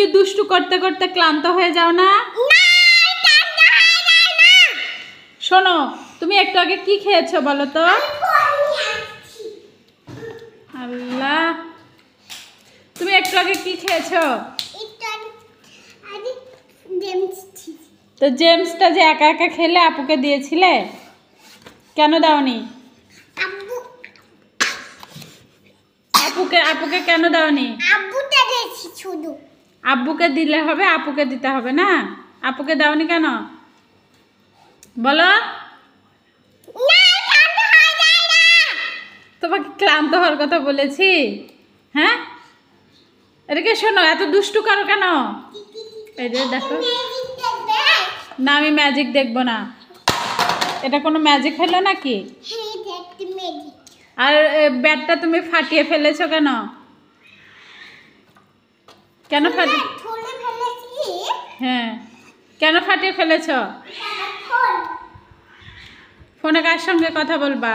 কি দুষ্টু করতে করতে ক্লান্ত হয়ে যাও না? শোনো, তুমি একটু আগে কি খেয়েছো বলো তো? আল্লাহ, তুমি একটু আগে কি খেয়েছো? তো জেমসটা যে একা একা খেলে আপুকে দিয়েছিলে, কেন দাওনি? আপুকে কেন দাওনি? আব্বুকে দিলে হবে, আপুকে দিতে হবে না? আপুকে দাওনি কেন বলো? তোমাকে ক্লান্ত হওয়ার কথা বলেছি? হ্যাঁ, এদিকে শোনো, এত দুষ্টু করো কেন? এই যে দেখো না, আমি ম্যাজিক দেখবো না। এটা কোনো ম্যাজিক হলো নাকি? আর ব্যাটটা তুমি ফাটিয়ে ফেলেছো কেন? কেন ফাটিয়ে? হ্যাঁ, কেন ফাটিয়ে ফেলেছো? ফোনে কার সঙ্গে কথা বলবা?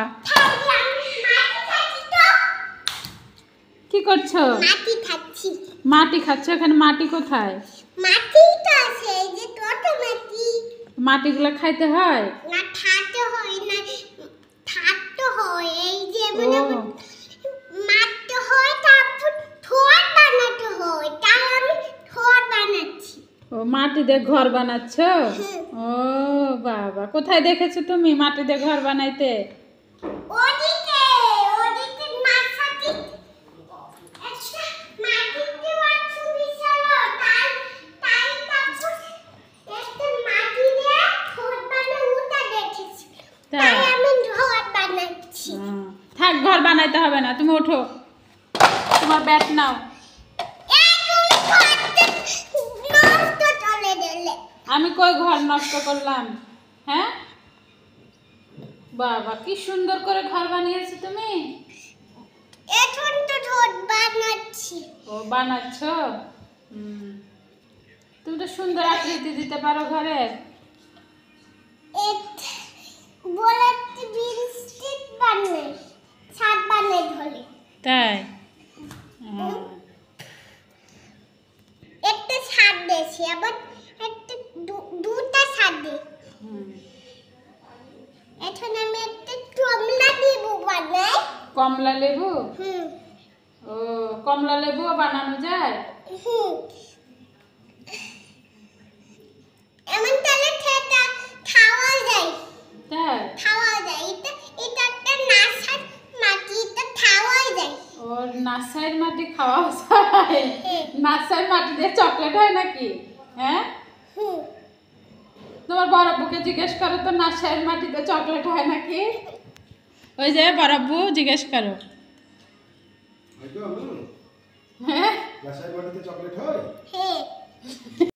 কি করছো? মাটি খাচ্ছ? এখানে মাটি কোথায়? মাটিগুলো খাইতে হয়? ও, মাটি দিয়ে ঘর বানাচ্ছ? ও বাবা, কোথায় দেখেছো তুমি মাটি দিয়ে ঘর বানাইতে? থাক, ঘর বানাইতে হবে না, তুমি ওঠো, তোমার ব্যাট নাও। আমি কই ঘর নষ্ট করলাম? হ্যাঁ বাবা, কি সুন্দর করে ঘর বানিয়েছো তুমি। ও, বানাচ্ছ? তুমি তো সুন্দর আকৃতি দিতে পারো ঘরে। তাই? একটা ছাদ দিয়েছি, আবার একটা দুটা ছাদ দিই। এখন আমি একটা কমলা লেবু বানাই। কমলা লেবু? ও, কমলা লেবুও বানানো যায়? এমন তাহলে খেতে খাওয়া যায়। তাই? খাওয়া যায়। এটা একটা নাসার মাটি, এটা খাওয়া যায়। ও, নাসাইর মাটি খাওয়া যায়? নাসাইর মাটি দিয়ে চকলেট হয় নাকি? হ্যাঁ, তোমার বড় আব্বুকে জিজ্ঞেস করো তো, নাসাইর মাটিতে চকলেট হয় নাকি? ওই যে বড় আব্বু জিজ্ঞেস করো। হ্যাঁ, নাসাইর মাটিতে চকলেট হয়? হ্যাঁ।